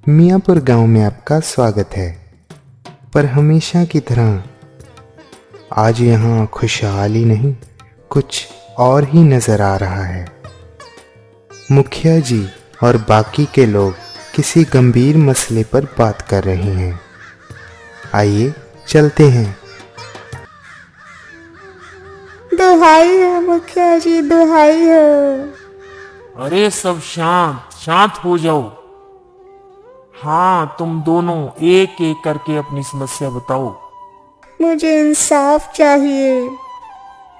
मियांपुर गांव में आपका स्वागत है। पर हमेशा की तरह आज यहाँ खुशहाली नहीं, कुछ और ही नजर आ रहा है। मुखिया जी और बाकी के लोग किसी गंभीर मसले पर बात कर रहे हैं। आइए चलते हैं। दुहाई हो मुखिया जी, दुहाई हो। अरे सब शांत शांत हो जाओ। हाँ, तुम दोनों एक एक करके अपनी समस्या बताओ। मुझे इंसाफ चाहिए।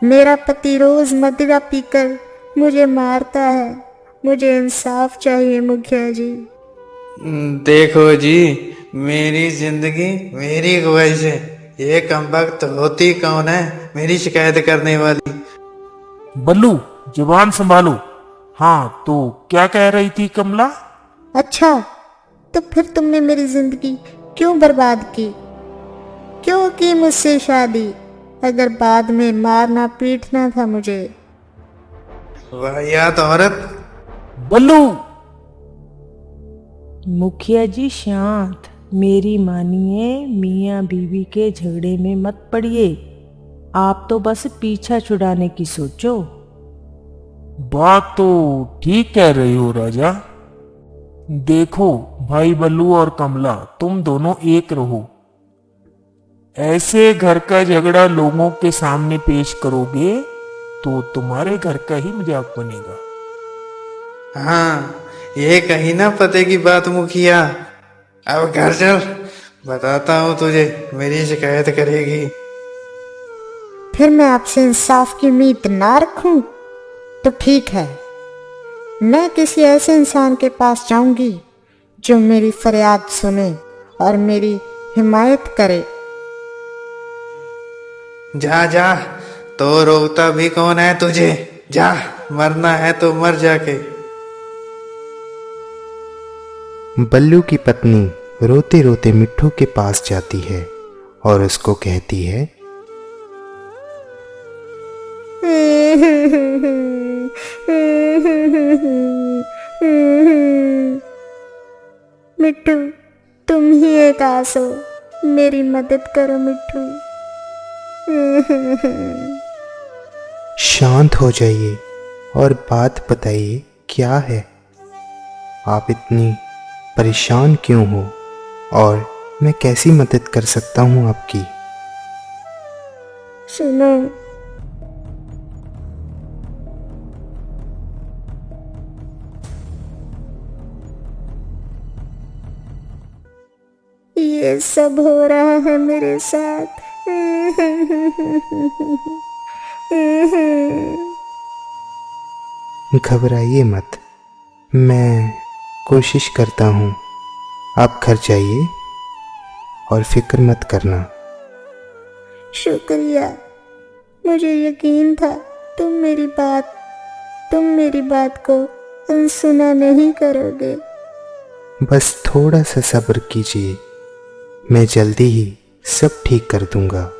मेरा पति रोज मदिरा पीकर मुझे मारता है। मुझे इंसाफ चाहिए मुखिया जी। देखो जी, मेरी जिंदगी मेरी ख्वाहिश है। ये कमबख्त होती कौन है मेरी शिकायत करने वाली? बल्लू, जुबान संभालो। हाँ, तो क्या कह रही थी कमला? अच्छा, तो फिर तुमने मेरी जिंदगी क्यों बर्बाद की? क्यों की मुझसे शादी, अगर बाद में मारना पीटना था मुझे? वाहियात औरत। बल्लू, मुखिया जी शांत, मेरी मानिए, मियाँ बीवी के झगड़े में मत पड़िए। आप तो बस पीछा छुड़ाने की सोचो। बात तो ठीक कह रही हो राजा। देखो भाई बल्लू और कमला, तुम दोनों एक रहो। ऐसे घर का झगड़ा लोगों के सामने पेश करोगे तो तुम्हारे घर का ही मजाक बनेगा। हाँ, ये कहीं ना पते की बात मुखिया। अब घर चल, बताता हूँ तुझे, मेरी शिकायत करेगी। फिर मैं आपसे इंसाफ की उम्मीद ना रखूं तो ठीक है। मैं किसी ऐसे इंसान के पास जाऊंगी जो मेरी फरियाद सुने और मेरी हिमायत करे। जा जा, तो रोकता भी कौन है तुझे? जा, मरना है तो मर जाके। बल्लू की पत्नी रोते रोते मिट्ठू के पास जाती है और उसको कहती है, मिट्टू, तुम ही एक आस हो, मेरी मदद करो मिट्टू। शांत हो जाइए और बात बताइए, क्या है? आप इतनी परेशान क्यों हो और मैं कैसी मदद कर सकता हूँ आपकी? सुनो, ये सब हो रहा है मेरे साथ। घबराइए मत, मैं कोशिश करता हूँ। आप घर जाइए और फिक्र मत करना। शुक्रिया। मुझे यकीन था तुम मेरी बात को अनसुना नहीं करोगे। बस थोड़ा सा सब्र कीजिए, मैं जल्दी ही सब ठीक कर दूंगा।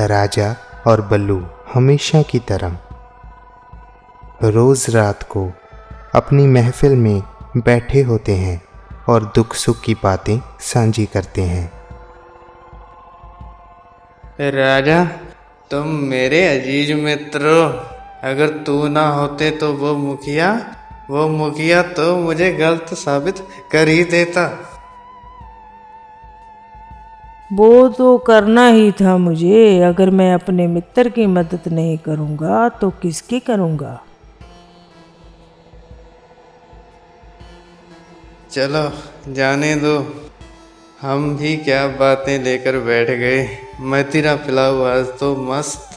राजा और बल्लू हमेशा की तरह रोज रात को अपनी महफिल में बैठे होते हैं और दुख सुख की बातें साझी करते हैं। राजा, तुम मेरे अजीज मित्र हो। अगर तू ना होते तो वो मुखिया तो मुझे गलत साबित कर ही देता। वो तो करना ही था मुझे। अगर मैं अपने मित्र की मदद नहीं करूँगा तो किसकी करूँगा? चलो जाने दो, हम भी क्या बातें लेकर बैठ गए। मदिरा पिलाओ आज तो मस्त।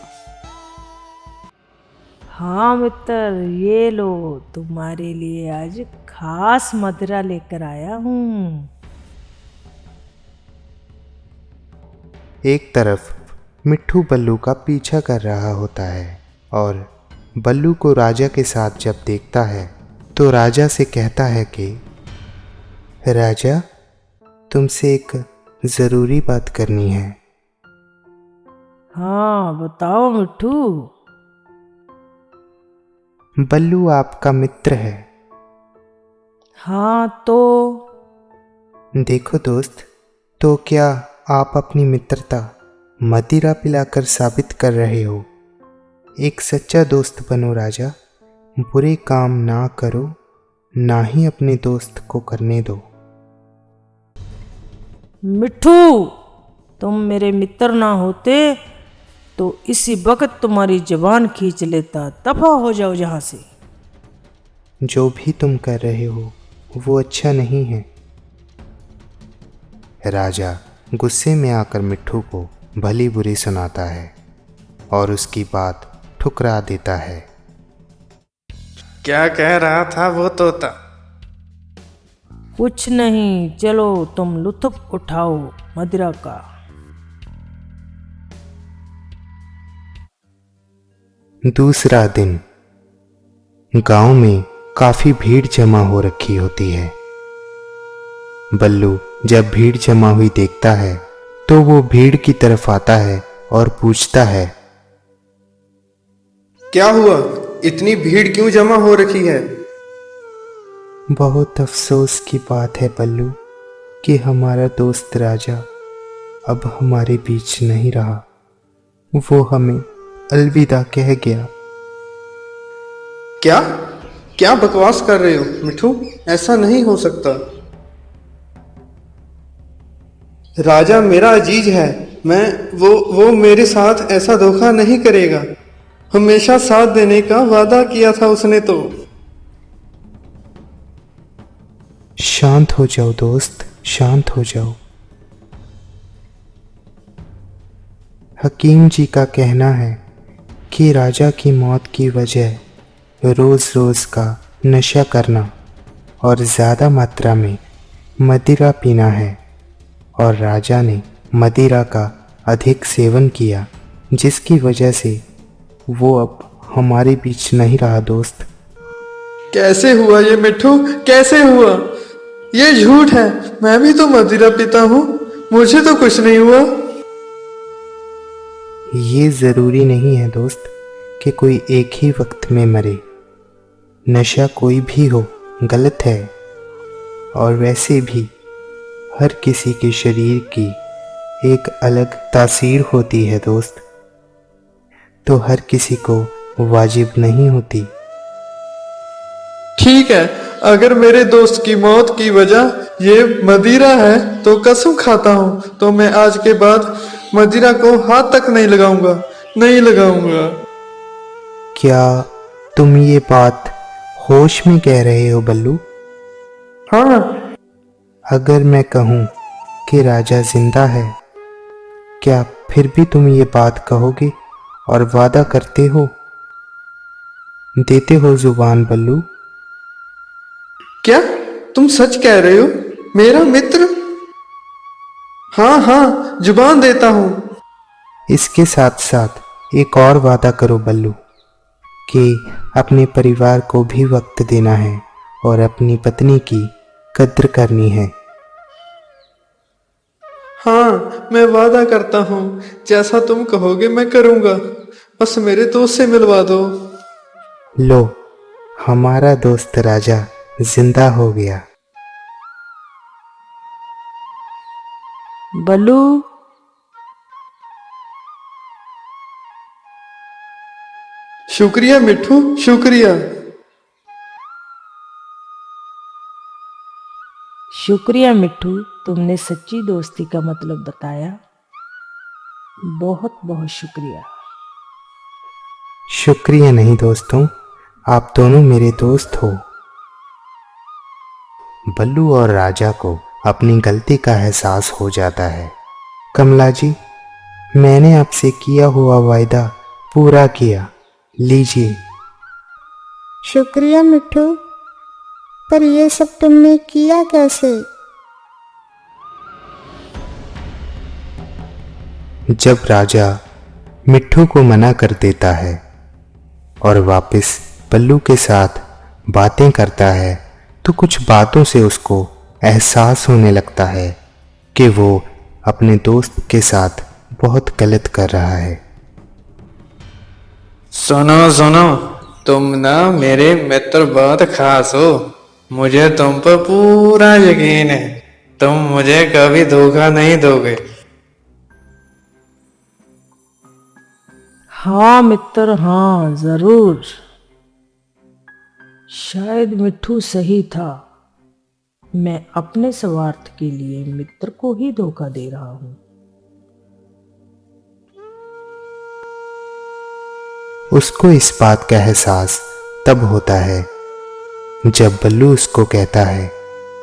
हाँ मित्र, ये लो, तुम्हारे लिए आज खास मदिरा लेकर आया हूँ। एक तरफ मिट्ठू बल्लू का पीछा कर रहा होता है और बल्लू को राजा के साथ जब देखता है तो राजा से कहता है कि राजा, तुमसे एक ज़रूरी बात करनी है। हाँ बताओ मिट्ठू। बल्लू आपका मित्र है। हाँ तो देखो दोस्त, तो क्या आप अपनी मित्रता मदिरा पिलाकर साबित कर रहे हो? एक सच्चा दोस्त बनो राजा, बुरे काम ना करो, ना ही अपने दोस्त को करने दो। मिट्ठू, तुम मेरे मित्र ना होते तो इसी वक्त तुम्हारी जुबान खींच लेता। दफा हो जाओ यहाँ से। जो भी तुम कर रहे हो वो अच्छा नहीं है। राजा गुस्से में आकर मिट्ठू को भली बुरी सुनाता है और उसकी बात ठुकरा देता है। क्या कह रहा था वो तोता? कुछ नहीं, चलो तुम लुत्फ उठाओ मदिरा का। दूसरा दिन। गांव में काफी भीड़ जमा हो रखी होती है। बल्लू जब भीड़ जमा हुई देखता है तो वो भीड़ की तरफ आता है और पूछता है, क्या हुआ? इतनी भीड़ क्यों जमा हो रखी है? बहुत अफसोस की बात है बल्लू कि हमारा दोस्त राजा अब हमारे बीच नहीं रहा। वो हमें अलविदा कह गया। क्या क्या बकवास कर रहे हो मिठू? ऐसा नहीं हो सकता। राजा मेरा अजीज है। वो मेरे साथ ऐसा धोखा नहीं करेगा। हमेशा साथ देने का वादा किया था उसने तो। शांत हो जाओ दोस्त, शांत हो जाओ। हकीम जी का कहना है कि राजा की मौत की वजह रोज रोज का नशा करना और ज़्यादा मात्रा में मदिरा पीना है, और राजा ने मदिरा का अधिक सेवन किया, जिसकी वजह से वो अब हमारे बीच नहीं रहा दोस्त। कैसे हुआ ये मिठू? कैसे हुआ? ये झूठ है। मैं भी तो मदिरा पीता हूँ। मुझे तो कुछ नहीं हुआ। ये ज़रूरी नहीं है दोस्त कि कोई एक ही वक्त में मरे। नशा कोई भी हो गलत है, और वैसे भी हर किसी के शरीर की एक अलग तासीर होती है दोस्त, तो हर किसी को वाजिब नहीं होती। ठीक है, अगर मेरे दोस्त की मौत की वजह ये मदिरा है तो कसम खाता हूँ तो मैं आज के बाद मदिरा को हाथ तक नहीं लगाऊंगा, नहीं लगाऊंगा। क्या तुम ये बात होश में कह रहे हो बल्लू? हाँ। अगर मैं कहूँ कि राजा जिंदा है, क्या फिर भी तुम ये बात कहोगे और वादा करते हो, देते हो जुबान बल्लू? क्या तुम सच कह रहे हो? मेरा मित्र? हाँ हाँ, जुबान देता हूँ। इसके साथ साथ एक और वादा करो बल्लू कि अपने परिवार को भी वक्त देना है और अपनी पत्नी की कद्र करनी है। हाँ, मैं वादा करता हूँ। जैसा तुम कहोगे मैं करूँगा। बस मेरे दोस्त से मिलवा दो। लो, हमारा दोस्त राजा जिंदा हो गया। बल्लू, शुक्रिया मिठू, शुक्रिया। शुक्रिया मिट्ठू, तुमने सच्ची दोस्ती का मतलब बताया। बहुत बहुत शुक्रिया। शुक्रिया नहीं दोस्तों, आप दोनों मेरे दोस्त हो। बल्लू और राजा को अपनी गलती का एहसास हो जाता है। कमला जी, मैंने आपसे किया हुआ वायदा पूरा किया, लीजिए। शुक्रिया मिट्ठू, पर ये सब तुमने किया कैसे? जब राजा मिट्ठू को मना कर देता है और वापस बल्लू के साथ बातें करता है, तो कुछ बातों से उसको एहसास होने लगता है कि वो अपने दोस्त के साथ बहुत गलत कर रहा है। सुनो सुनो, तुम ना मेरे मित्र बहुत खास हो। मुझे तुम पर पूरा यकीन है। तुम मुझे कभी धोखा नहीं दोगे। हाँ मित्र, हाँ जरूर। शायद मिट्ठू सही था। मैं अपने स्वार्थ के लिए मित्र को ही धोखा दे रहा हूं। उसको इस बात का एहसास तब होता है जब बल्लू उसको कहता है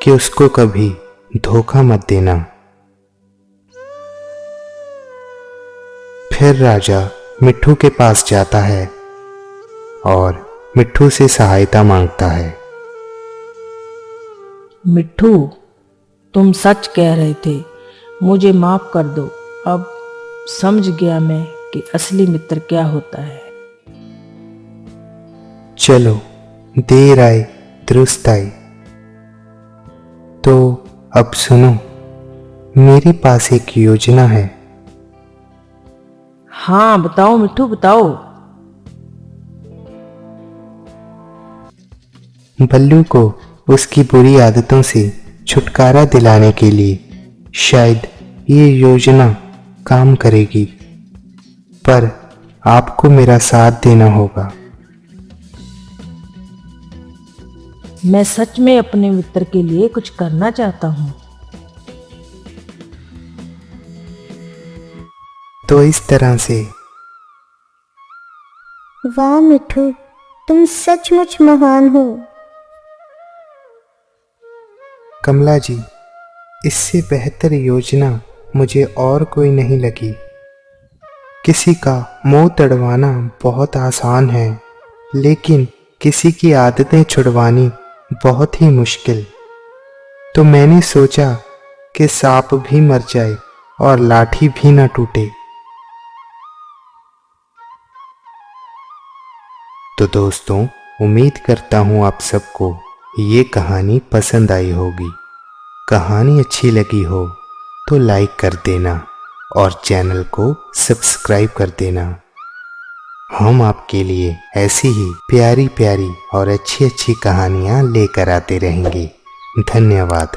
कि उसको कभी धोखा मत देना। फिर राजा मिट्ठू के पास जाता है और मिट्ठू से सहायता मांगता है। मिट्ठू, तुम सच कह रहे थे, मुझे माफ कर दो। अब समझ गया मैं कि असली मित्र क्या होता है। चलो, देर आए दुरुस्त आई। तो अब सुनो, मेरे पास एक योजना है। हाँ बताओ मिट्ठू, बताओ। बल्लू को उसकी बुरी आदतों से छुटकारा दिलाने के लिए शायद ये योजना काम करेगी, पर आपको मेरा साथ देना होगा। मैं सच में अपने मित्र के लिए कुछ करना चाहता हूँ। तो इस तरह से वाह मिट्ठू, तुम सचमुच महान हो। कमला जी, इससे बेहतर योजना मुझे और कोई नहीं लगी। किसी का मुंह तड़वाना बहुत आसान है, लेकिन किसी की आदतें छुड़वानी बहुत ही मुश्किल। तो मैंने सोचा कि सांप भी मर जाए और लाठी भी ना टूटे। तो दोस्तों, उम्मीद करता हूँ आप सबको ये कहानी पसंद आई होगी। कहानी अच्छी लगी हो तो लाइक कर देना और चैनल को सब्सक्राइब कर देना। हम आपके लिए ऐसी ही प्यारी प्यारी और अच्छी अच्छी कहानियाँ लेकर आते रहेंगे। धन्यवाद।